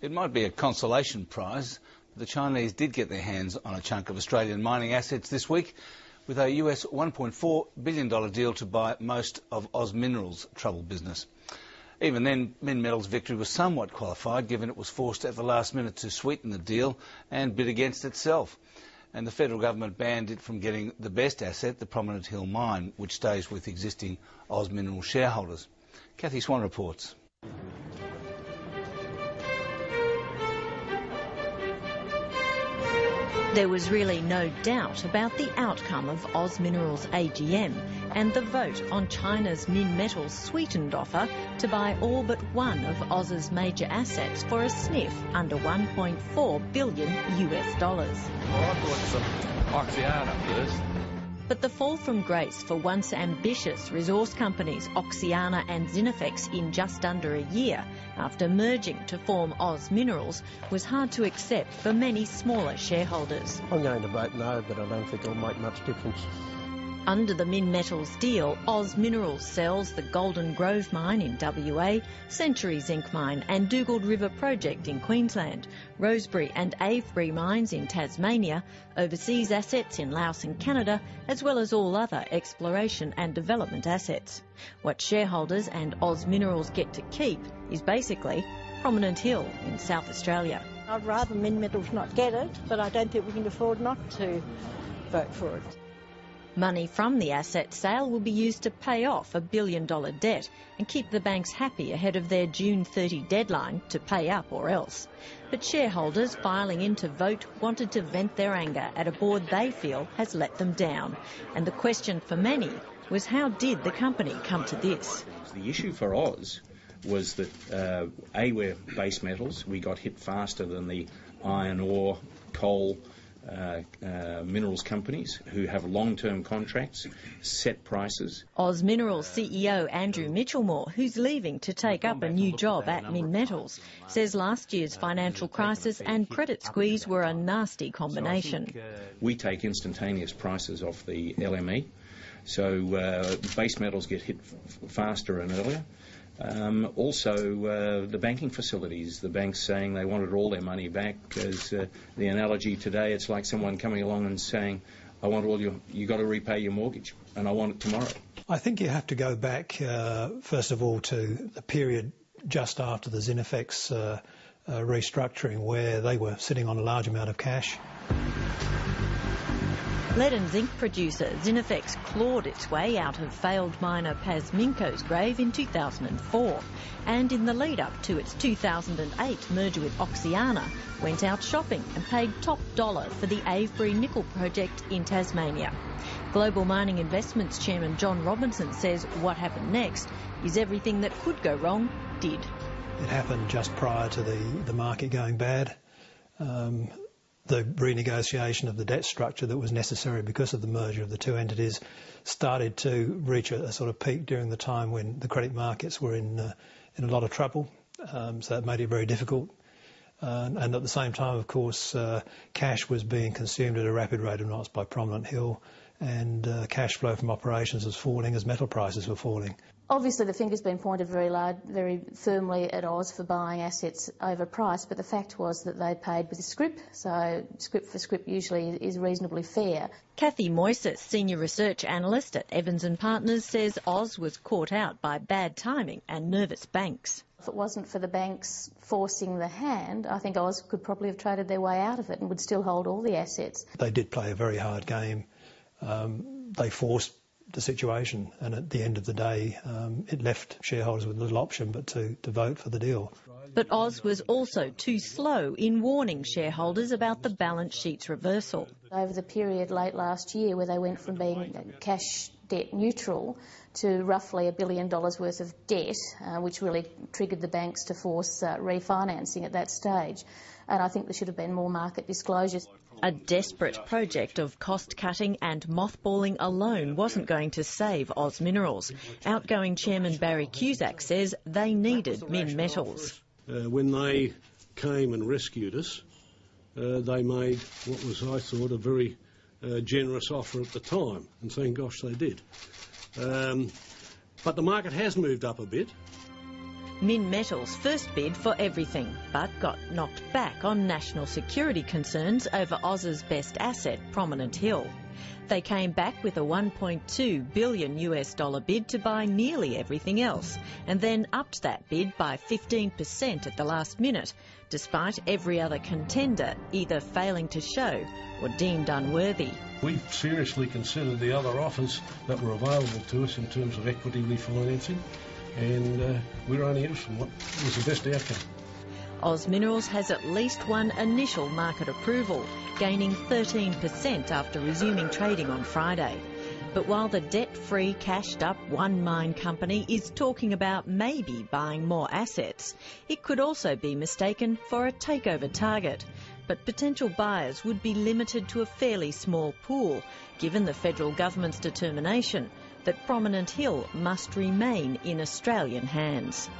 It might be a consolation prize, but the Chinese did get their hands on a chunk of Australian mining assets this week with a US $1.4 billion deal to buy most of Oz Minerals' troubled business. Even then, Minmetals' victory was somewhat qualified, given it was forced at the last minute to sweeten the deal and bid against itself. And the federal government banned it from getting the best asset, the Prominent Hill mine, which stays with existing Oz Minerals shareholders. Kathy Swan reports. There was really no doubt about the outcome of Oz Minerals' AGM and the vote on China's Minmetals' sweetened offer to buy all but one of Oz's major assets for a sniff under $1.4 billion US. Well, I thought some avian first. But the fall from grace for once ambitious resource companies Oxiana and Zinifex in just under a year after merging to form Oz Minerals was hard to accept for many smaller shareholders. I'm going to vote no, but I don't think it'll make much difference. Under the Minmetals deal, Oz Minerals sells the Golden Grove mine in WA, Century Zinc mine and Dugald River project in Queensland, Rosebery and Avebury mines in Tasmania, overseas assets in Laos and Canada, as well as all other exploration and development assets. What shareholders and Oz Minerals get to keep is basically Prominent Hill in South Australia. I'd rather Minmetals not get it, but I don't think we can afford not to vote for it. Money from the asset sale will be used to pay off a $1 billion debt and keep the banks happy ahead of their June 30 deadline to pay up or else. But shareholders filing in to vote wanted to vent their anger at a board they feel has let them down. And the question for many was, how did the company come to this? The issue for Oz was that, we're base metals. We got hit faster than the iron ore, coal, minerals companies who have long-term contracts, set prices. Oz Minerals CEO Andrew Mitchellmore, who's leaving to take up a new job at Minmetals, says last year's financial crisis and credit squeeze were a nasty combination. We take instantaneous prices off the LME, so base metals get hit faster and earlier. Also, the banking facilities, the banks saying they wanted all their money back. As the analogy today, it's like someone coming along and saying, I want all you got to repay your mortgage, and I want it tomorrow. I think you have to go back, first of all, to the period just after the Zinifex restructuring, where they were sitting on a large amount of cash. Lead and zinc producer Zinifex clawed its way out of failed miner Paz Minco's grave in 2004, and in the lead-up to its 2008 merger with Oxiana, went out shopping and paid top dollar for the Avebury nickel project in Tasmania. Global Mining Investments Chairman John Robinson says what happened next is everything that could go wrong did. It happened just prior to the market going bad. The renegotiation of the debt structure that was necessary because of the merger of the two entities started to reach a sort of peak during the time when the credit markets were in a lot of trouble. So that made it very difficult. And at the same time, of course, cash was being consumed at a rapid rate of knots by Prominent Hill, and cash flow from operations was falling as metal prices were falling. Obviously, the finger's been pointed very firmly at Oz for buying assets overpriced, but the fact was that they paid with scrip, so scrip for scrip usually is reasonably fair. Kathy Moises, Senior Research Analyst at Evans & Partners, says Oz was caught out by bad timing and nervous banks. If it wasn't for the banks forcing the hand, I think Oz could probably have traded their way out of it and would still hold all the assets. They did play a very hard game. They forced the situation, and at the end of the day it left shareholders with little option but to vote for the deal. But Oz was also too slow in warning shareholders about the balance sheet's reversal. Over the period late last year where they went from being cash debt neutral to roughly $1 billion worth of debt, which really triggered the banks to force refinancing at that stage. And I think there should have been more market disclosures. A desperate project of cost-cutting and mothballing alone wasn't going to save Oz Minerals. Outgoing Chairman Barry Cusack says they needed Minmetals. When they came and rescued us, they made what was, I thought, a very generous offer at the time, and thank gosh they did. But the market has moved up a bit. Minmetals first bid for everything, but got knocked back on national security concerns over Oz's best asset, Prominent Hill. They came back with a $1.2 billion bid to buy nearly everything else, and then upped that bid by 15% at the last minute, despite every other contender either failing to show or deemed unworthy. We seriously considered the other offers that were available to us in terms of equity refinancing, and we were only interested in what was the best outcome. Oz Minerals has at least one initial market approval, gaining 13% after resuming trading on Friday. But while the debt-free, cashed-up one-mine company is talking about maybe buying more assets, it could also be mistaken for a takeover target. But potential buyers would be limited to a fairly small pool, given the federal government's determination that Prominent Hill must remain in Australian hands.